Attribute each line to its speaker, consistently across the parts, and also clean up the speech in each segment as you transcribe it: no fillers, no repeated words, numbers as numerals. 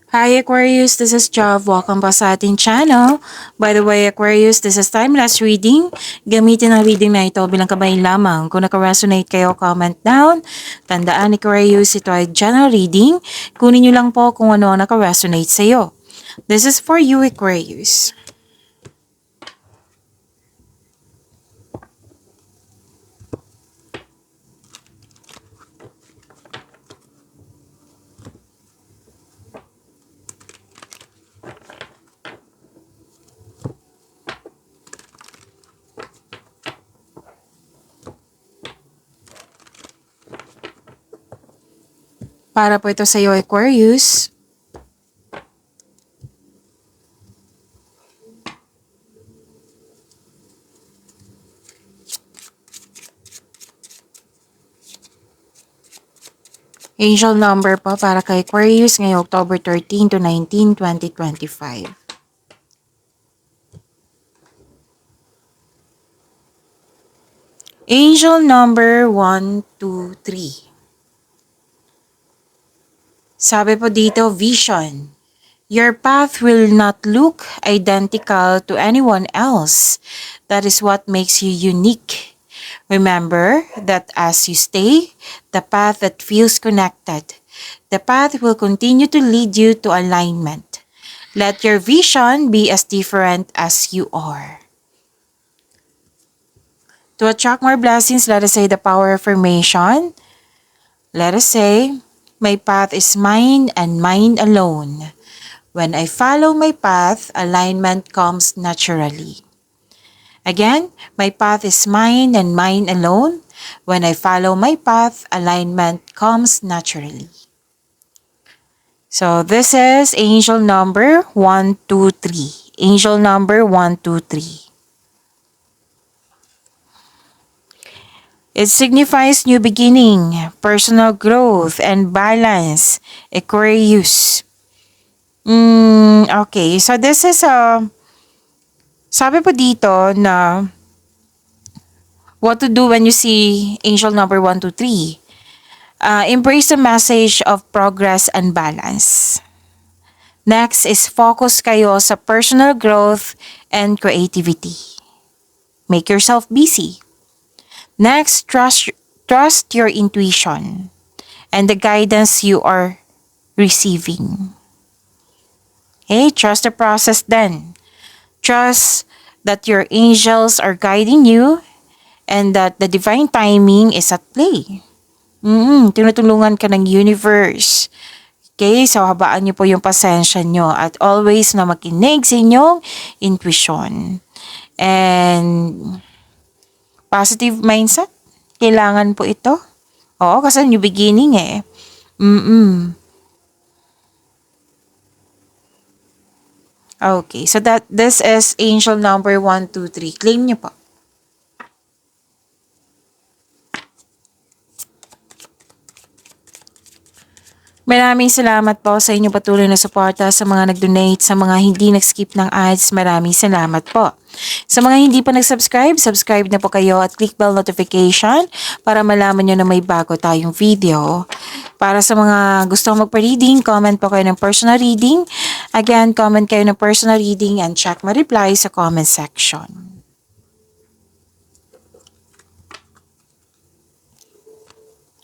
Speaker 1: Hi Aquarius, this is Jav. Welcome back sa ating channel. By the way Aquarius, this is timeless reading. Gamitin ang reading na ito bilang kabayan lamang. Kung naka-resonate kayo, comment down. Tandaan Aquarius, ito ay general reading. Kunin nyo lang po kung ano ang naka-resonate sa iyo. This is for you Aquarius. Para po ito sa iyo Aquarius. Angel number po para kay Aquarius ngayong October 13 to 19, 2025. Angel number 123. Sabi po dito, vision. Your path will not look identical to anyone else. That is what makes you unique. Remember that as you stay, the path that feels connected, the path will continue to lead you to alignment. Let your vision be as different as you are. To attract more blessings, let us say the power affirmation. Let us say, my path is mine and mine alone. When I follow my path, alignment comes naturally. Again, my path is mine and mine alone. When I follow my path, alignment comes naturally. So this is angel number 123. Angel number 123. It signifies new beginning, personal growth, and balance. Aquarius. Okay, so this is sabi po dito na what to do when you see angel number 123. Embrace the message of progress and balance. Next is focus kayo sa personal growth and creativity. Make yourself busy. Next, trust your intuition and the guidance you are receiving. Okay, trust the process then. Trust that your angels are guiding you and that the divine timing is at play. Tinutulungan ka ng universe. Okay, so habaan niyo po yung pasensya niyo at always na makinig sa inyong intuition. And positive mindset, kailangan po ito. Oo, kasi new beginning eh. Okay, so this is angel number 123. Claim niyo po. Maraming salamat po sa inyong patuloy na suporta, sa mga nag-donate, sa mga hindi nag-skip ng ads. Maraming salamat po. Sa mga hindi pa nag-subscribe, subscribe na po kayo at click bell notification para malaman nyo na may bago tayong video. Para sa mga gustong magpa-reading, comment po kayo ng personal reading. Again, comment kayo ng personal reading and check my reply sa comment section.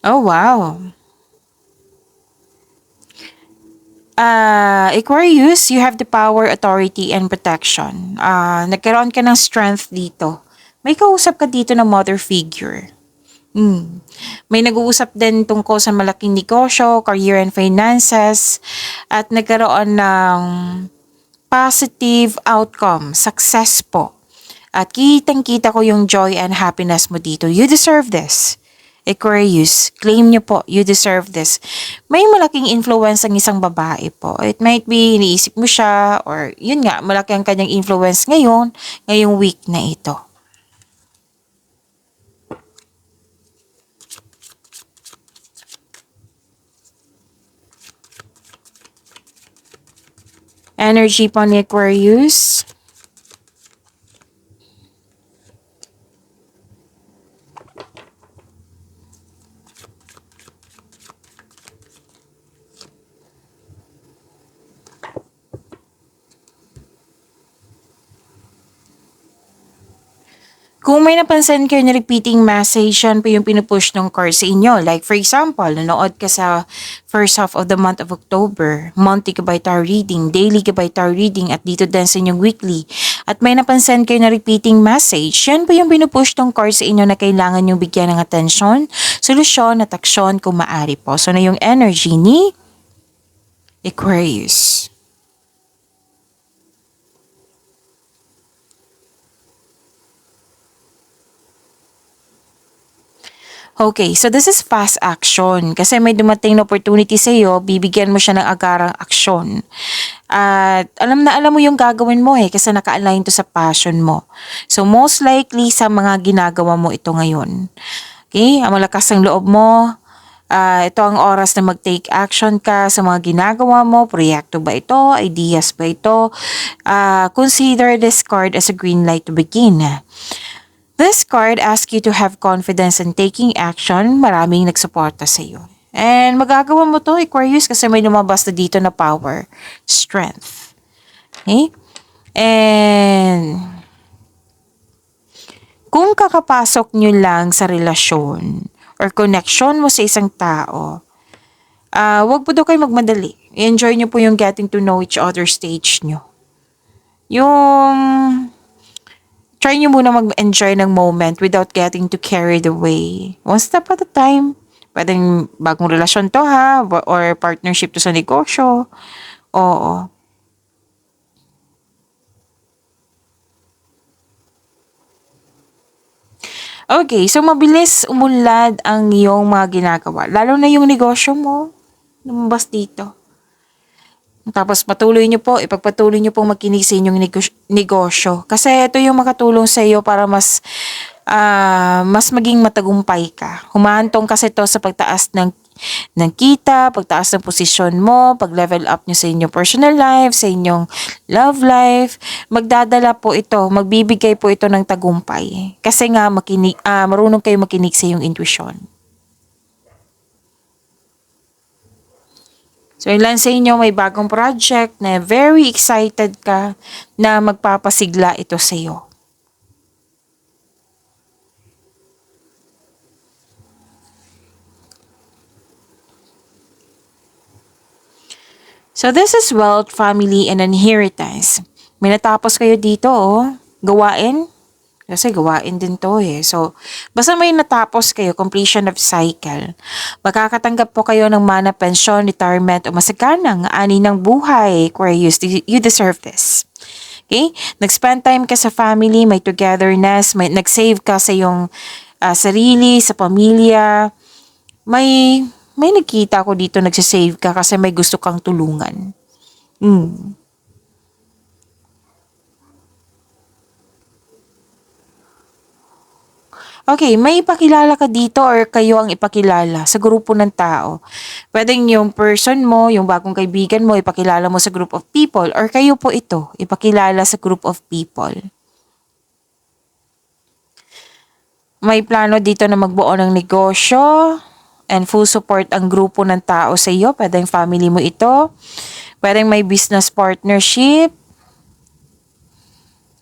Speaker 1: Oh, wow. Aquarius, you have the power, authority, and protection. Nagkaroon ka ng strength dito. May kausap ka dito na mother figure. May nag-uusap din tungkol sa malaking negosyo, career and finances, at nagkaroon ng positive outcome, success po. At kitang-kita ko yung joy and happiness mo dito. You deserve this. Aquarius, claim nyo po, you deserve this. May malaking influence ang isang babae po. It might be, iniisip mo siya, or yun nga, malaki ang kanyang influence ngayon, ngayong week na ito. Energy po ni Aquarius. Kung may napansin kayo na repeating message, yan po yung pinupush ng card sa inyo. Like for example, nanood ka sa first half of the month of October, monthly ka by tarot reading, daily ka by tarot reading, at dito din sa inyong weekly. At may napansin kayo na repeating message, yan po yung pinupush ng card sa inyo na kailangan yung bigyan ng atensyon, solusyon at aksyon kung maaari po. So na yung energy ni Aquarius. Okay, so this is fast action. Kasi may dumating na opportunity sa iyo, bibigyan mo siya ng agarang aksyon. At alam na alam mo yung gagawin mo kasi naka-align to sa passion mo. So most likely sa mga ginagawa mo ito ngayon. Okay, ang malakas ng loob mo, ito ang oras na mag-take action ka sa mga ginagawa mo. Proyekto ba ito? Ideas ba ito? Consider this card as a green light to begin. This card asks you to have confidence in taking action. Maraming nagsuporta sa iyo. And magagawa mo to, Aquarius, kasi may lumabas na dito na power, strength. Okay? And kung kakapasok nyo lang sa relasyon or connection mo sa isang tao, wag po daw kayo magmadali. Enjoy nyo po yung getting to know each other stage nyo. Yung try nyo muna mag-enjoy ng moment without getting too carried away. One step at a time. Pwedeng bagong relasyon to or partnership to sa negosyo. Oo. Okay, so mabilis umunlad ang iyong mga ginagawa. Lalo na yung negosyo mo. Lumabas dito. Tapos ipagpatuloy nyo po makinig sa inyong negosyo. Kasi ito yung makatulong sa iyo para mas maging matagumpay ka. Humahantong kasi to sa pagtaas ng kita, pagtaas ng posisyon mo, pag-level up nyo sa inyong personal life, sa inyong love life. Magdadala po ito, magbibigay po ito ng tagumpay. Kasi nga marunong kayo makinig sa iyong intuition. So ilan sa inyo may bagong project na very excited ka na magpapasigla ito sa iyo. So this is wealth, family, and inheritance. May natapos kayo dito gawain. Kasi gawain din to So, basta may natapos kayo, completion of cycle. Makakatanggap po kayo ng mana, pension, retirement, o masaganang ani ng buhay. Aquarius, you deserve this. Okay? Nag-spend time ka sa family, may togetherness, nag-save ka sa iyong sarili, sa pamilya. May nakita ko dito nagsisave ka kasi may gusto kang tulungan. Okay, may ipakilala ka dito or kayo ang ipakilala sa grupo ng tao. Pwedeng yung person mo, yung bagong kaibigan mo, ipakilala mo sa group of people or kayo po ito, ipakilala sa group of people. May plano dito na magbuo ng negosyo and full support ang grupo ng tao sa iyo. Pwedeng family mo ito. Pwedeng may business partnership.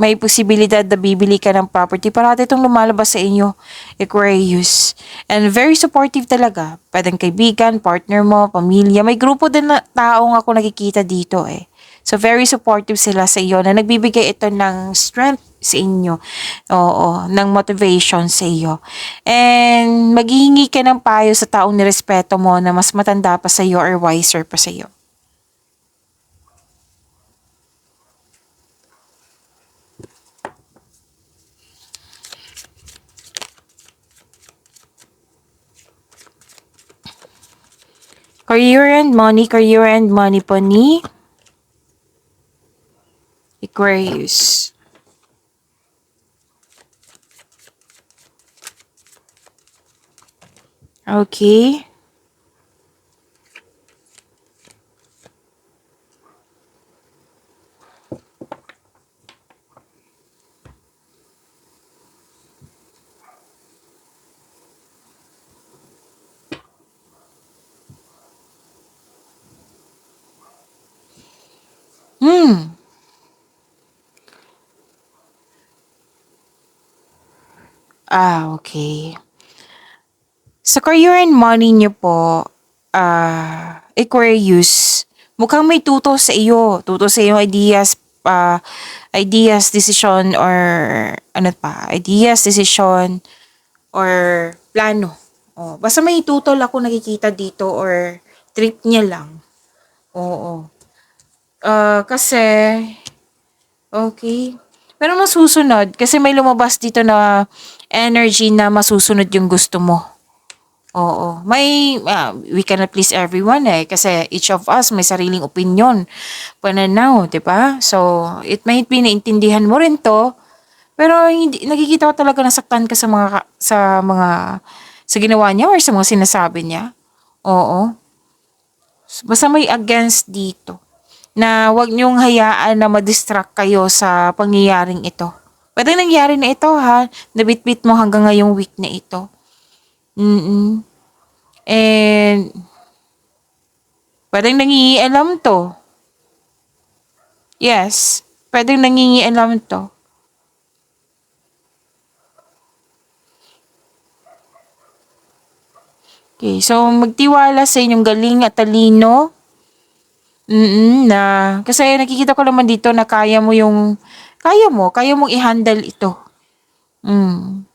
Speaker 1: May posibilidad na bibili ka ng property. Parati itong lumalabas sa inyo, Aquarius. And very supportive talaga. Pwedeng kaibigan, partner mo, pamilya. May grupo din na taong ako nakikita dito So very supportive sila sa iyo na nagbibigay ito ng strength sa inyo. Oo, ng motivation sa iyo. And maghihingi ka ng payo sa taong nirespeto mo na mas matanda pa sa iyo or wiser pa sa iyo. Career and money po ni Aquarius. Okay. Okay. Sa career and money niyo po, Aquarius, mukhang may tuto sa iyo. Tuto sa iyong ideas, decision, or ano pa, ideas, decision, or plano. Basta may tutol ako nakikita dito or trip niya lang. Oo. Kasi, okay. Pero masusunod, kasi may lumabas dito na energy na masusunod yung gusto mo. Oo. We cannot please everyone eh. Kasi each of us may sariling opinion. Pananaw, di ba? So, it might be naintindihan mo rin to. Pero hindi, nakikita ko talaga nasaktan ka sa ginawa niya or sa mga sinasabi niya. Oo. Basta may against dito. Na wag niyong hayaan na ma-distract kayo sa pangyayaring ito. Pwede nangyari na ito ha. Nabitbit mo hanggang ngayong week na ito. Mm. And pwedeng nangingialam to. Yes. Pwedeng nangingialam to. Okay, so magtiwala sa inyong galing at talino. Na kasi nakikita ko naman dito na kaya mong i-handle ito. Mm.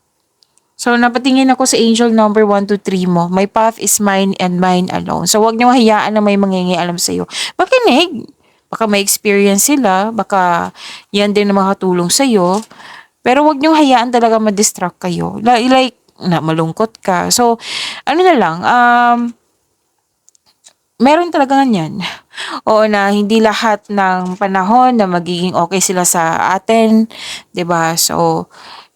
Speaker 1: So, napatingin ako sa angel number 1 to 3 mo. My path is mine and mine alone. So, wag niyo hayaan na may mangingialam sa'yo. Makinig. Baka may experience sila. Baka yan din na makatulong sa'yo. Pero wag niyo hayaan talaga ma-distract kayo. Like, na malungkot ka. So, ano na lang, meron talaga ganyan. Oo na hindi lahat ng panahon na magiging okay sila sa atin, 'di ba? So,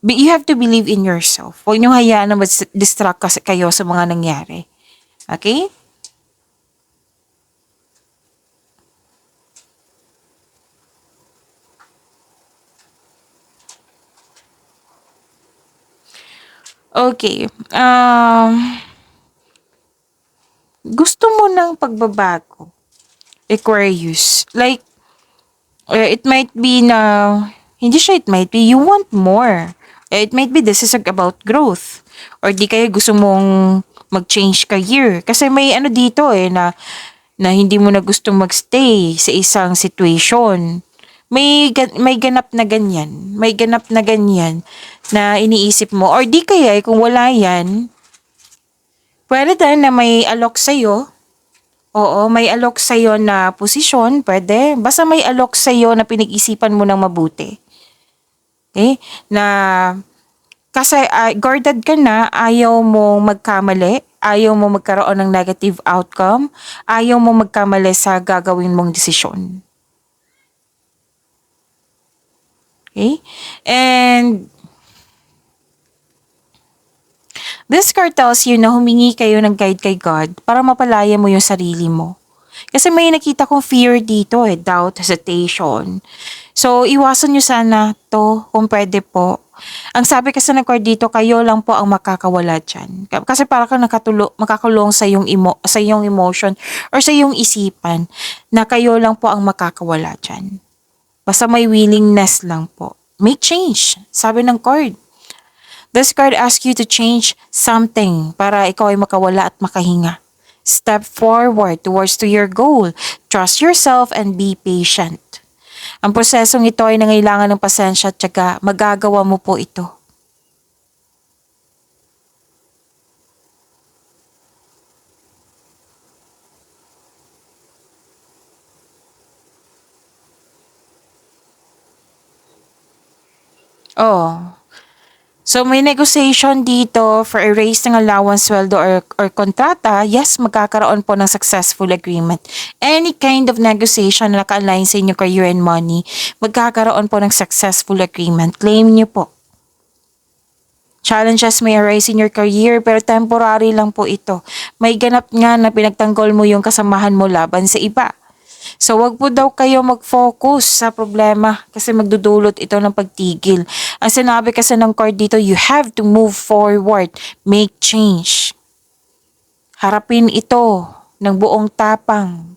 Speaker 1: you have to believe in yourself. Huwag niyo hayaan na distract kasi kayo sa mga nangyari. Okay? Okay. Gusto mo ng pagbabago, Aquarius. Like, it might be na, hindi siya it might be, you want more. It might be this is about growth. Or di kaya gusto mong mag-change career. Kasi may ano dito na hindi mo na gustong magstay sa isang situation. May ganap na ganyan. May ganap na ganyan na iniisip mo. Or di kaya kung wala yan, pwede din na may alok sa'yo. Oo, may alok sa'yo na posisyon, pwede. Basta may alok sa'yo na pinag-isipan mo ng mabuti. Okay? Na kasi guarded ka na, ayaw mo magkamali, ayaw mo magkaroon ng negative outcome, ayaw mo magkamali sa gagawin mong desisyon. Okay? And this card tells you na humingi kayo ng guide kay God para mapalaya mo yung sarili mo. Kasi may nakita kong fear dito doubt, hesitation. So, iwasan nyo sana to kung pwede po. Ang sabi kasi ng card dito, kayo lang po ang makakawala dyan. Kasi para kang makakulong sa iyong emotion or sa iyong isipan na kayo lang po ang makakawala dyan. Basta may willingness lang po. Make change, sabi ng card. This card asks you to change something para ikaw ay makawala at makahinga. Step forward towards to your goal. Trust yourself and be patient. Ang prosesong ito ay nangailangan ng pasensya at tiyaga. Magagawa mo po ito. Oh. So may negotiation dito for a raise ng allowance, sweldo or kontrata, yes, magkakaroon po ng successful agreement. Any kind of negotiation na naka-align sa inyong career and money, magkakaroon po ng successful agreement. Claim niyo po. Challenges may arise in your career pero temporary lang po ito. May ganap nga na pinagtanggol mo yung kasamahan mo laban sa iba. So wag po daw kayo mag-focus sa problema kasi magdudulot ito ng pagtigil. Ang sinabi kasi ng card dito, you have to move forward, make change. Harapin ito ng buong tapang.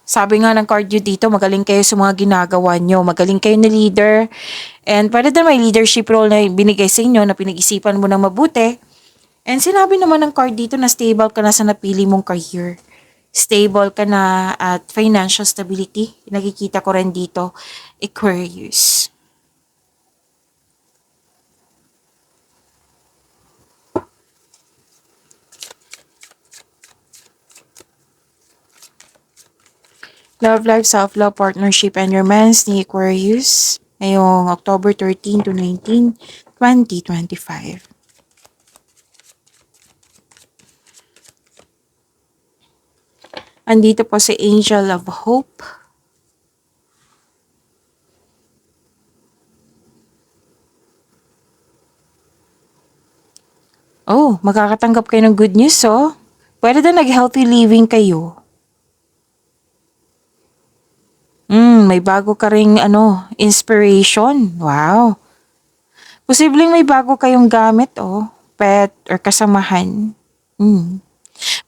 Speaker 1: Sabi nga ng card nyo dito, magaling kayo sa mga ginagawa nyo. Magaling kayo na leader. And pwede din may leadership role na binigay sa inyo na pinag-isipan mo ng mabuti. And sinabi naman ng card dito na stable ka na sa napili mong career. Stable ka na at financial stability. Nakikita ko rin dito, Aquarius. Love life, self-love, partnership, and romance ni Aquarius ngayong October 13 to 19, 2025. Andito po si Angel of Hope. Oh, makakatanggap kayo ng good news, oh. Pwede na nag-healthy living kayo. May bago ka ring inspiration. Wow. Posibleng may bago kayong gamit, oh. Pet or kasamahan.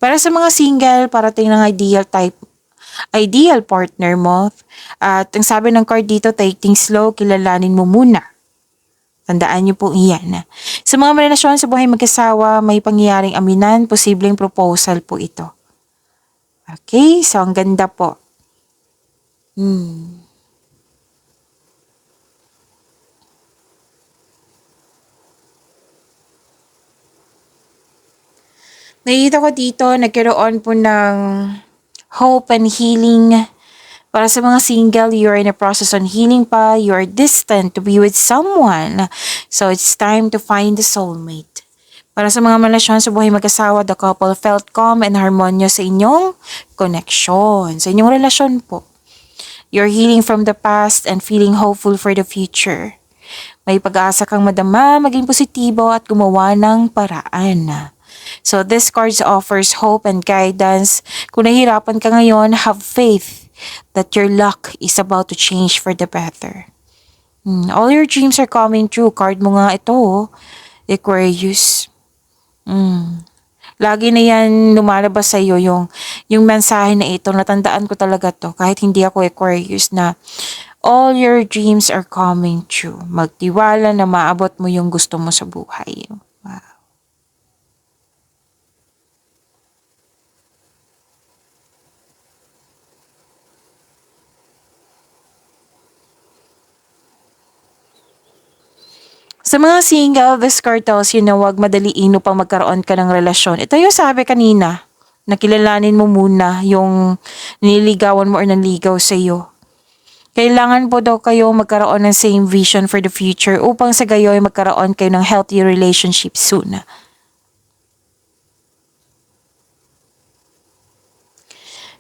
Speaker 1: Para sa mga single, parating ng ideal partner mo. At ang sabi ng card dito, take things slow, kilalanin mo muna. Tandaan niyo po iyan. Sa mga relasyon sa buhay mag-asawa, may pangyayaring aminan, posibleng proposal po ito. Okay, so ang ganda po. Nakita ko dito, nagkaroon po ng hope and healing. Para sa mga single, you're in a process on healing pa. You're distant to be with someone. So, it's time to find the soulmate. Para sa mga relasyon sa buhay mag-asawa, the couple felt calm and harmonious sa inyong connection, sa inyong relasyon po. You're healing from the past and feeling hopeful for the future. May pag-asa kang madama, maging positibo at gumawa ng paraan. So this card offers hope and guidance. Kung nahihirapan ka ngayon, have faith that your luck is about to change for the better. All your dreams are coming true. Card mo nga ito, Aquarius. Lagi na yan lumalabas sa iyo yung mensahe na ito. Natandaan ko talaga to kahit hindi ako Aquarius na all your dreams are coming true. Magtiwala na maabot mo yung gusto mo sa buhay. Wow. Sa mga single, this card tells you na huwag madaliin upang magkaroon ka ng relasyon. Ito yung sabi kanina, na kilalanin mo muna yung nililigawan mo or nanligaw sa iyo. Kailangan po daw kayo magkaroon ng same vision for the future upang sa gayoy magkaroon kayo ng healthy relationship soon.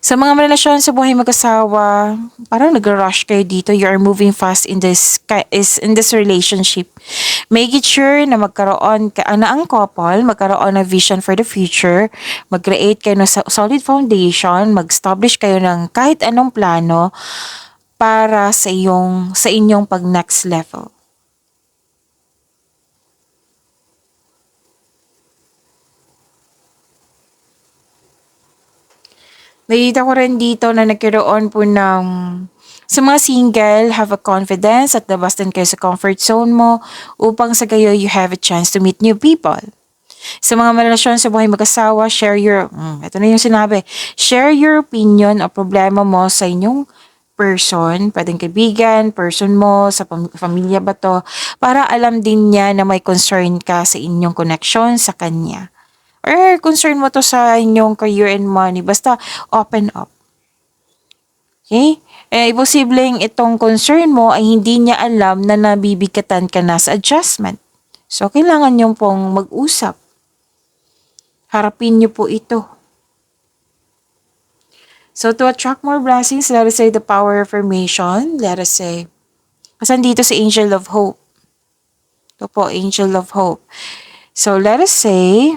Speaker 1: Sa mga relasyon sa buhay mag-asawa, parang nag-rush kayo dito. You are moving fast in this relationship. Make it sure na magkaroon ka na ang couple, magkaroon ng vision for the future, mag-create kayo ng solid foundation, mag-establish kayo ng kahit anong plano para sa inyong pag next level. Nakita ko rin dito na nagkaroon po ng sa mga single, have a confidence at labas din kayo sa comfort zone mo upang sa gayo you have a chance to meet new people. Sa mga relasyon sa buhay mag-asawa, ito na yung sinabi, share your opinion o problema mo sa inyong person, pwedeng kaibigan, person mo, sa pamilya ba to, para alam din niya na may concern ka sa inyong connection sa kanya. Or concern mo to sa inyong career and money. Basta open up. Okay? Posibleng itong concern mo ay hindi niya alam na nabibigatan ka na sa adjustment. So, kailangan niyong pong mag-usap. Harapin niyo po ito. So, to attract more blessings, let us say the power of affirmation. Let us say, kasan dito si Angel of Hope. Ito po, Angel of Hope. So, let us say,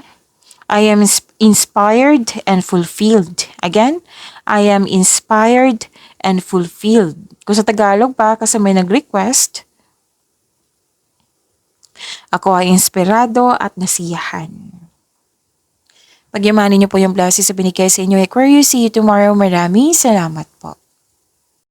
Speaker 1: I am inspired and fulfilled. Again, I am inspired and fulfilled. Kung sa Tagalog pa, kasi may nag-request, ako ay inspirado at nasiyahan. Pagyamanin niyo po yung blessings sa binigay sa inyo, Aquarius. See you tomorrow. Maraming salamat po.